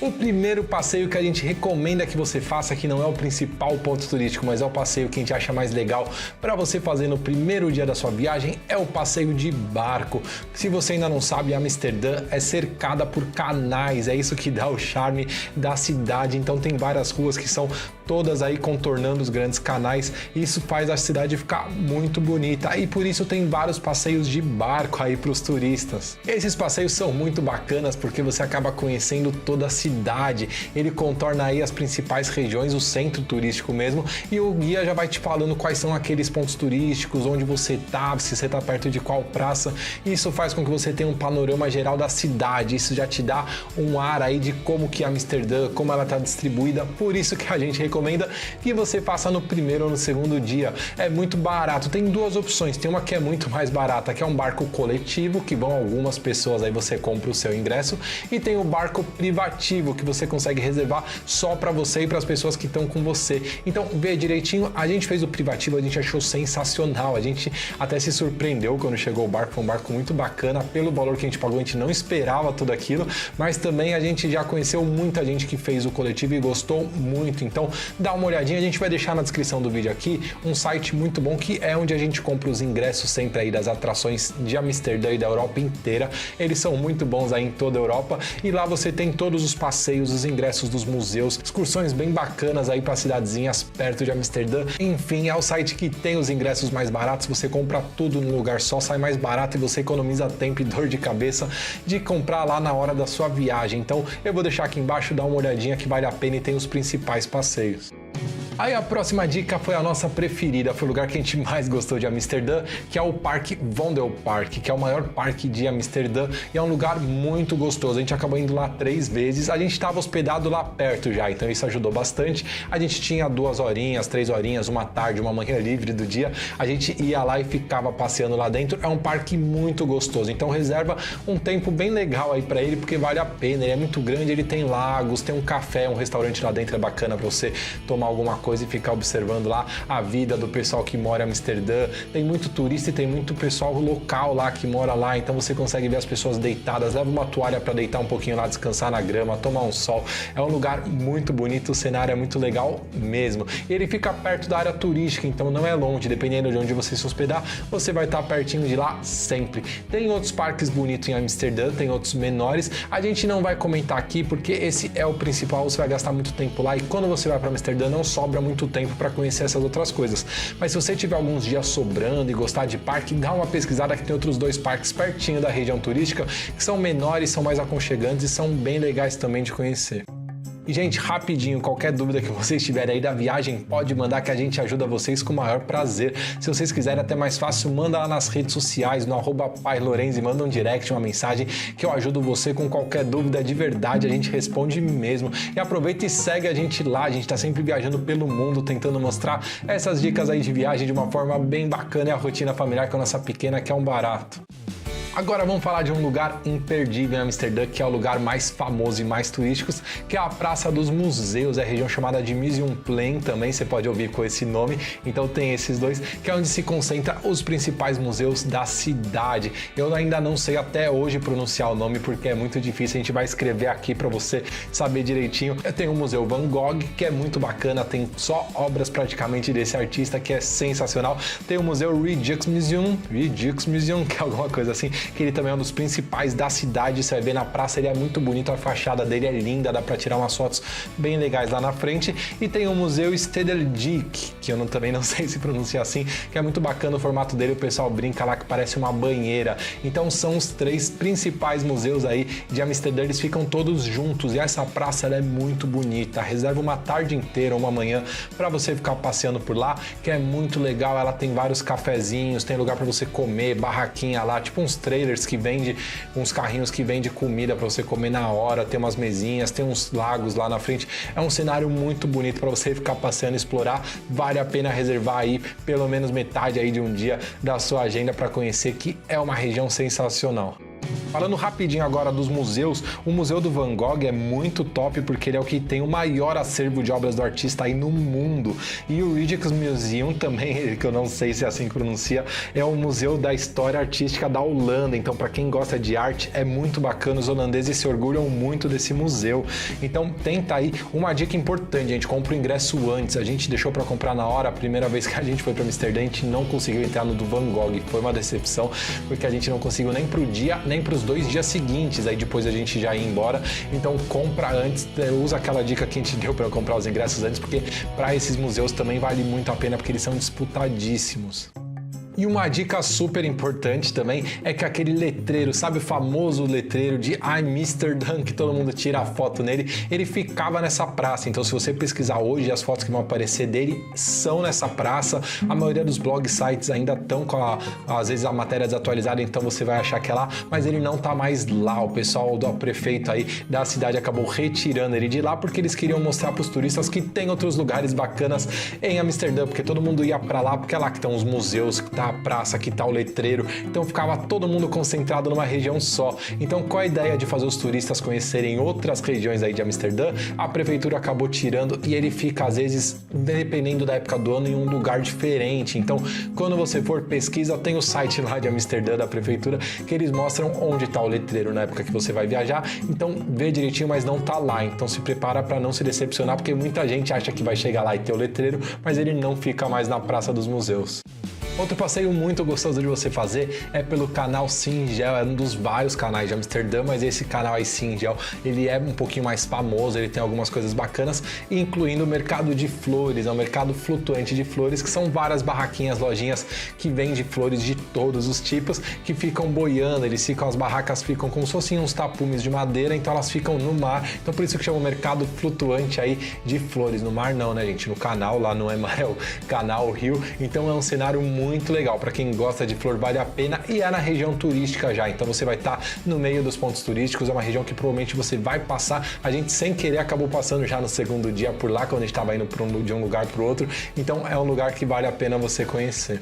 O primeiro passeio que a gente recomenda que você faça, que não é o principal ponto turístico, mas é o passeio que a gente acha mais legal para você fazer no primeiro dia da sua viagem, é o passeio de barco. Se você ainda não sabe, Amsterdã é cercada por canais, é isso que dá o charme da cidade. Então tem várias ruas que são todas aí contornando os grandes canais, e isso faz a cidade ficar muito bonita, e por isso tem vários passeios de barco aí para os turistas. Esses passeios são muito bacanas porque você acaba conhecendo toda a cidade, ele contorna aí as principais regiões, o centro turístico mesmo, e o guia já vai te falando quais são aqueles pontos turísticos, onde você tá, se você tá perto de qual praça. Isso faz com que você tenha um panorama geral da cidade, isso já te dá um ar aí de como que Amsterdã, como ela tá distribuída. Por isso que a gente recomenda que você faça no primeiro ou no segundo dia. É muito barato, tem duas opções, tem uma que é muito mais barata, que é um barco coletivo, que vão algumas pessoas, aí você compra o seu ingresso, e tem o barco privativo, que você consegue reservar só para você e para as pessoas que estão com você. Então vê direitinho, a gente fez o privativo, a gente achou sensacional, a gente até se surpreendeu quando chegou o barco, foi um barco muito bacana, pelo valor que a gente pagou, a gente não esperava tudo aquilo, mas também a gente já conheceu muita gente que fez o coletivo e gostou muito. Então dá uma olhadinha, a gente vai deixar na descrição do vídeo aqui um site muito bom, que é onde a gente compra os ingressos sempre aí das atrações de Amsterdã e da Europa inteira. Eles são muito bons aí em toda a Europa, e lá você tem todos os passeios, os ingressos dos museus, excursões bem bacanas aí para cidadezinhas perto de Amsterdã. Enfim, é o site que tem os ingressos mais baratos, você compra tudo num lugar só, sai mais barato e você economiza tempo e dor de cabeça de comprar lá na hora da sua viagem. Então eu vou deixar aqui embaixo, dá uma olhadinha que vale a pena, e tem os principais passeios. Aí a próxima dica foi a nossa preferida, foi o lugar que a gente mais gostou de Amsterdã, que é o Parque Vondelpark, que é o maior parque de Amsterdã, e é um lugar muito gostoso. A gente acabou indo lá 3 vezes, a gente estava hospedado lá perto já, então isso ajudou bastante. A gente tinha 2 horinhas, 3 horinhas, uma tarde, uma manhã livre do dia, a gente ia lá e ficava passeando lá dentro. É um parque muito gostoso, então reserva um tempo bem legal aí para ele, porque vale a pena. Ele é muito grande, ele tem lagos, tem um café, um restaurante lá dentro, é bacana para você tomar alguma coisa e ficar observando lá a vida do pessoal que mora em Amsterdã. Tem muito turista e tem muito pessoal local lá que mora lá, então você consegue ver as pessoas deitadas, leva uma toalha para deitar um pouquinho lá, descansar na grama, tomar um sol. É um lugar muito bonito, o cenário é muito legal mesmo. E ele fica perto da área turística, então não é longe, dependendo de onde você se hospedar, você vai estar pertinho de lá sempre. Tem outros parques bonitos em Amsterdã, tem outros menores, a gente não vai comentar aqui porque esse é o principal, você vai gastar muito tempo lá, e quando você vai para Amsterdã não sobra muito tempo para conhecer essas outras coisas. Mas se você tiver alguns dias sobrando e gostar de parque, dá uma pesquisada que tem outros 2 parques pertinho da região turística, que são menores, são mais aconchegantes e são bem legais também de conhecer. E, gente, rapidinho, qualquer dúvida que vocês tiverem aí da viagem, pode mandar que a gente ajuda vocês com o maior prazer. Se vocês quiserem até mais fácil, manda lá nas redes sociais, no @PaiLorenzi, manda um direct, uma mensagem, que eu ajudo você com qualquer dúvida de verdade, a gente responde mesmo. E aproveita e segue a gente lá, a gente tá sempre viajando pelo mundo, tentando mostrar essas dicas aí de viagem de uma forma bem bacana, e a rotina familiar com a nossa pequena, que é um barato. Agora vamos falar de um lugar imperdível em Amsterdã, que é o lugar mais famoso e mais turístico, que é a Praça dos Museus, é a região chamada de Museumplein, também você pode ouvir com esse nome. Então tem esses dois, que é onde se concentra os principais museus da cidade. Eu ainda não sei até hoje pronunciar o nome, porque é muito difícil, a gente vai escrever aqui para você saber direitinho. Eu tenho o Museu Van Gogh, que é muito bacana, tem só obras praticamente desse artista, que é sensacional. Tem o Museu Rijksmuseum, que é alguma coisa assim, que ele também é um dos principais da cidade. Você vai ver na praça, ele é muito bonito, a fachada dele é linda, dá para tirar umas fotos bem legais lá na frente. E tem o Museu Stedelijk, que eu também não sei se pronuncia assim, que é muito bacana o formato dele, o pessoal brinca lá que parece uma banheira. Então são os 3 principais museus aí de Amsterdã, eles ficam todos juntos, e essa praça ela é muito bonita. Reserva uma tarde inteira, uma manhã, para você ficar passeando por lá, que é muito legal. Ela tem vários cafezinhos, tem lugar para você comer, barraquinha lá, tipo uns trailers que vende, uns carrinhos que vende comida para você comer na hora, tem umas mesinhas, tem uns lagos lá na frente. É um cenário muito bonito para você ficar passeando e explorar. Vale a pena reservar aí pelo menos metade aí de um dia da sua agenda para conhecer, que é uma região sensacional. Falando rapidinho agora dos museus, o Museu do Van Gogh é muito top porque ele é o que tem o maior acervo de obras do artista aí no mundo. E o Rijksmuseum também, que eu não sei se é assim que pronuncia, é o Museu da História Artística da Holanda. Então, para quem gosta de arte, é muito bacana. Os holandeses se orgulham muito desse museu. Então, tenta aí. Uma dica importante, gente, compra o ingresso antes. A gente deixou para comprar na hora. A primeira vez que a gente foi para Amsterdã, a gente não conseguiu entrar no do Van Gogh. Foi uma decepção, porque a gente não conseguiu nem pro dia, nem pros 2 dias seguintes, aí depois a gente já ia embora. Então compra antes, usa aquela dica que a gente deu para comprar os ingressos antes, porque para esses museus também vale muito a pena, porque eles são disputadíssimos. E uma dica super importante também é que aquele letreiro, sabe o famoso letreiro de I'm Amsterdã, que todo mundo tira a foto nele, ele ficava nessa praça. Então se você pesquisar hoje, as fotos que vão aparecer dele são nessa praça. A maioria dos blog sites ainda estão com às vezes a matéria desatualizada, então você vai achar que é lá, mas ele não tá mais lá. O pessoal do prefeito aí da cidade acabou retirando ele de lá porque eles queriam mostrar para os turistas que tem outros lugares bacanas em Amsterdã, porque todo mundo ia para lá, porque é lá que estão os museus, que tá a praça, que tá o letreiro, então ficava todo mundo concentrado numa região só. Então, qual a ideia de fazer os turistas conhecerem outras regiões aí de Amsterdã? A prefeitura acabou tirando e ele fica, às vezes, dependendo da época do ano, em um lugar diferente. Então, quando você for pesquisa, tem o site lá de Amsterdã, da prefeitura, que eles mostram onde tá o letreiro na época que você vai viajar. Então, vê direitinho, mas não tá lá. Então, se prepara para não se decepcionar, porque muita gente acha que vai chegar lá e ter o letreiro, mas ele não fica mais na Praça dos Museus. Outro passeio muito gostoso de você fazer é pelo canal Singel, é um dos vários canais de Amsterdã, mas esse canal aí Singel, ele é um pouquinho mais famoso, ele tem algumas coisas bacanas, incluindo o mercado de flores, é um mercado flutuante de flores, que são várias barraquinhas, lojinhas que vendem flores de todos os tipos, que ficam boiando, as barracas ficam como se fossem uns tapumes de madeira, então elas ficam no mar, então por isso que chama o mercado flutuante aí de flores. No mar não, né, gente? No canal, lá não é mar, é o canal, o rio, então é um cenário muito legal, para quem gosta de flor vale a pena e é na região turística já, então você vai estar no meio dos pontos turísticos, é uma região que provavelmente você vai passar, a gente sem querer acabou passando já no segundo dia por lá, quando a gente estava indo de um lugar para o outro, então é um lugar que vale a pena você conhecer.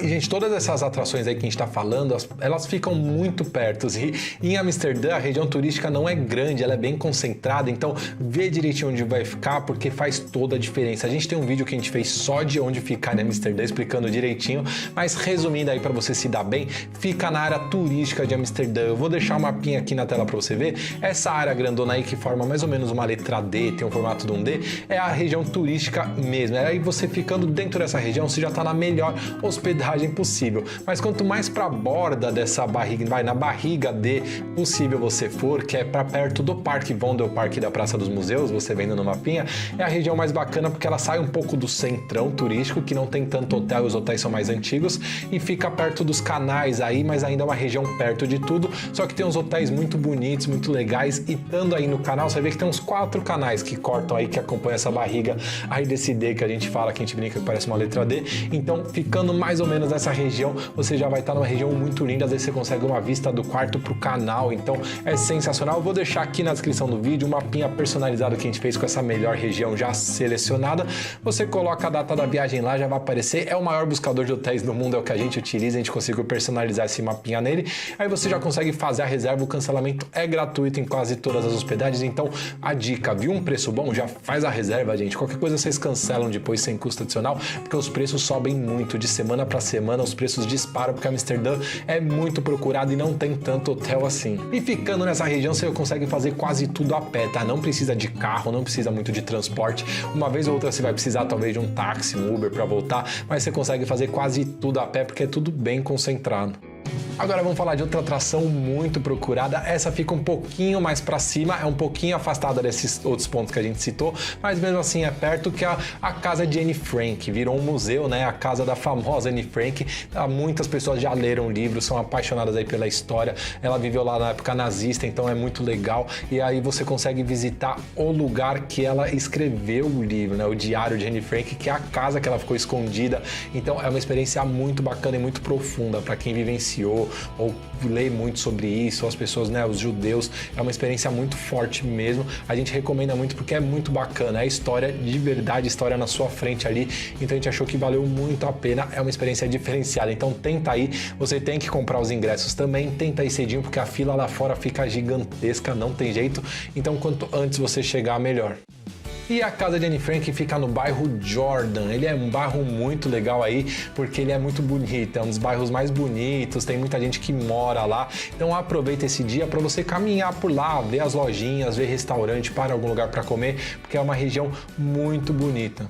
E, gente, todas essas atrações aí que a gente está falando, elas ficam muito perto. E em Amsterdã, a região turística não é grande, ela é bem concentrada, então vê direitinho onde vai ficar, porque faz toda a diferença. A gente tem um vídeo que a gente fez só de onde ficar em Amsterdã, explicando direitinho, mas resumindo aí para você se dar bem, fica na área turística de Amsterdã. Eu vou deixar um mapinha aqui na tela para você ver. Essa área grandona aí que forma mais ou menos uma letra D, tem um formato de um D, é a região turística mesmo. Aí você ficando dentro dessa região, você já está na melhor hospedagem possível, mas quanto mais para a borda dessa barriga, na barriga D possível você for, que é para perto do Parque Vondelpark da Praça dos Museus, você vendo no mapinha, é a região mais bacana porque ela sai um pouco do centrão turístico, que não tem tanto hotel, os hotéis são mais antigos, e fica perto dos canais aí, mas ainda é uma região perto de tudo, só que tem uns hotéis muito bonitos, muito legais, e estando aí no canal, você vê que tem uns 4 canais que cortam aí, que acompanham essa barriga aí desse D que a gente fala, que a gente brinca que parece uma letra D, então ficando mais ou menos nessa região, você já vai estar numa região muito linda, às vezes você consegue uma vista do quarto pro canal, então é sensacional. Eu vou deixar aqui na descrição do vídeo um mapinha personalizado que a gente fez com essa melhor região já selecionada, você coloca a data da viagem lá, já vai aparecer, é o maior buscador de hotéis do mundo, é o que a gente utiliza, a gente conseguiu personalizar esse mapinha nele, aí você já consegue fazer a reserva, o cancelamento é gratuito em quase todas as hospedagens, então a dica, viu um preço bom? Já faz a reserva, gente, qualquer coisa vocês cancelam depois sem custo adicional, porque os preços sobem muito de semana para semana, os preços disparam porque Amsterdã é muito procurado e não tem tanto hotel assim. E ficando nessa região você consegue fazer quase tudo a pé, tá? Não precisa de carro, não precisa muito de transporte. Uma vez ou outra você vai precisar talvez de um táxi, um Uber para voltar, mas você consegue fazer quase tudo a pé porque é tudo bem concentrado. Agora vamos falar de outra atração muito procurada, essa fica um pouquinho mais para cima, é um pouquinho afastada desses outros pontos que a gente citou, mas mesmo assim é perto, que é a casa de Anne Frank, virou um museu, né? A casa da famosa Anne Frank, muitas pessoas já leram o livro, são apaixonadas aí pela história, ela viveu lá na época nazista, então é muito legal, e aí você consegue visitar o lugar que ela escreveu o livro, né? O diário de Anne Frank, que é a casa que ela ficou escondida, então é uma experiência muito bacana e muito profunda para quem vivenciou, ou lê muito sobre isso, as pessoas, né, os judeus, é uma experiência muito forte mesmo, a gente recomenda muito porque é muito bacana, é história de verdade, história na sua frente ali, então a gente achou que valeu muito a pena, é uma experiência diferenciada, então tenta aí, você tem que comprar os ingressos também, tenta ir cedinho porque a fila lá fora fica gigantesca, não tem jeito, então quanto antes você chegar, melhor. E a casa de Anne Frank fica no bairro Jordan. Ele é um bairro muito legal aí, porque ele é muito bonito, é um dos bairros mais bonitos, tem muita gente que mora lá. Então aproveita esse dia para você caminhar por lá, ver as lojinhas, ver restaurante, para algum lugar para comer, porque é uma região muito bonita.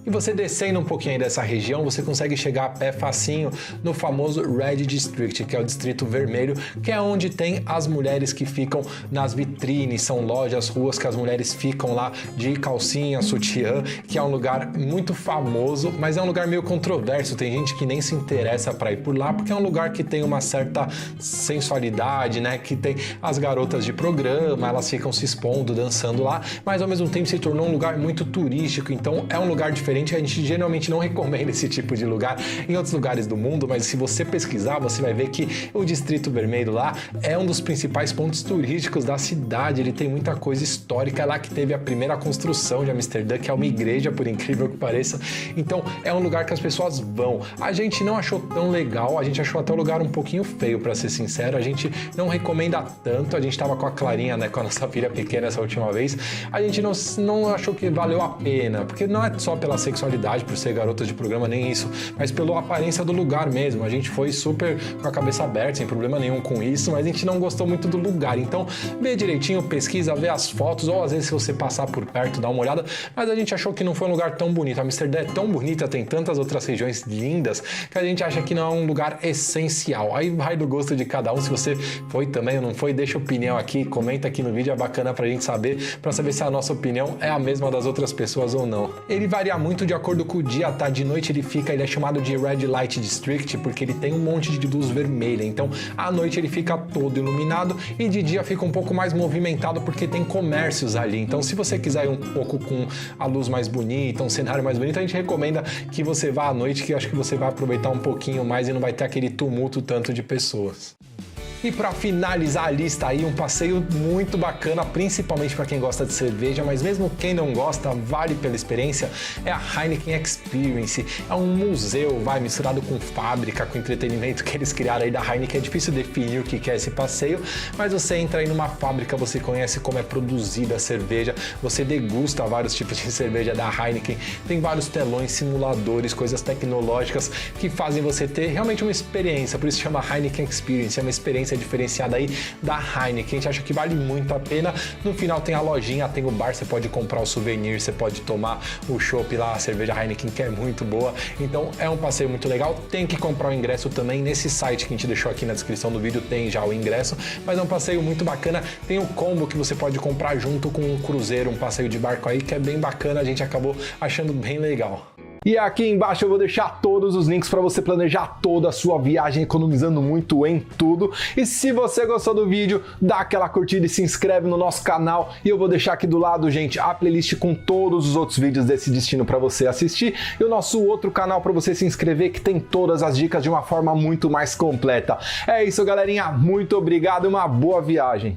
E você descendo um pouquinho aí dessa região, você consegue chegar a pé facinho no famoso Red District, que é o Distrito Vermelho, que é onde tem as mulheres que ficam nas vitrines, são lojas, ruas que as mulheres ficam lá de calcinha, sutiã, que é um lugar muito famoso, mas é um lugar meio controverso, tem gente que nem se interessa para ir por lá, porque é um lugar que tem uma certa sensualidade, né, que tem as garotas de programa, elas ficam se expondo, dançando lá, mas ao mesmo tempo se tornou um lugar muito turístico, então é um lugar diferente. A gente geralmente não recomenda esse tipo de lugar em outros lugares do mundo, mas se você pesquisar, você vai ver que o Distrito Vermelho lá é um dos principais pontos turísticos da cidade, ele tem muita coisa histórica, é lá que teve a primeira construção de Amsterdã, que é uma igreja, por incrível que pareça, então é um lugar que as pessoas vão. A gente não achou tão legal, a gente achou até o lugar um pouquinho feio, para ser sincero, a gente não recomenda tanto, a gente tava com a Clarinha, né, com a nossa filha pequena essa última vez, a gente não achou que valeu a pena, porque não é só pela sexualidade, por ser garotas de programa, nem isso, mas pela aparência do lugar mesmo. A gente foi super com a cabeça aberta, sem problema nenhum com isso, mas a gente não gostou muito do lugar. Então, vê direitinho, pesquisa, vê as fotos, ou às vezes se você passar por perto, dá uma olhada, mas a gente achou que não foi um lugar tão bonito. Amsterdã é tão bonita, tem tantas outras regiões lindas, que a gente acha que não é um lugar essencial. Aí vai do gosto de cada um, se você foi também ou não foi, deixa a opinião aqui, comenta aqui no vídeo, é bacana pra gente saber, pra saber se a nossa opinião é a mesma das outras pessoas ou não. Ele varia muito de acordo com o dia, tá? De noite ele é chamado de Red Light District porque ele tem um monte de luz vermelha, então à noite ele fica todo iluminado e de dia fica um pouco mais movimentado porque tem comércios ali, então se você quiser ir um pouco com a luz mais bonita, um cenário mais bonito, a gente recomenda que você vá à noite, que eu acho que você vai aproveitar um pouquinho mais e não vai ter aquele tumulto tanto de pessoas. E para finalizar a lista aí, um passeio muito bacana, principalmente para quem gosta de cerveja, mas mesmo quem não gosta, vale pela experiência, é a Heineken Experience. É um museu, misturado com fábrica, com entretenimento que eles criaram aí da Heineken. É difícil definir o que é esse passeio, mas você entra aí numa fábrica, você conhece como é produzida a cerveja, você degusta vários tipos de cerveja da Heineken, tem vários telões, simuladores, coisas tecnológicas que fazem você ter realmente uma experiência, por isso chama Heineken Experience, é uma experiência diferenciada aí da Heineken, a gente acha que vale muito a pena. No final tem a lojinha, tem o bar, você pode comprar o souvenir, você pode tomar o chopp lá, a cerveja Heineken, que é muito boa, então é um passeio muito legal. Tem que comprar o ingresso também, nesse site que a gente deixou aqui na descrição do vídeo tem já o ingresso, mas é um passeio muito bacana, tem o combo que você pode comprar junto com um cruzeiro, um passeio de barco aí, que é bem bacana, a gente acabou achando bem legal. E aqui embaixo eu vou deixar todos os links para você planejar toda a sua viagem, economizando muito em tudo. E se você gostou do vídeo, dá aquela curtida e se inscreve no nosso canal. E eu vou deixar aqui do lado, gente, a playlist com todos os outros vídeos desse destino para você assistir. E o nosso outro canal para você se inscrever, que tem todas as dicas de uma forma muito mais completa. É isso, galerinha. Muito obrigado e uma boa viagem.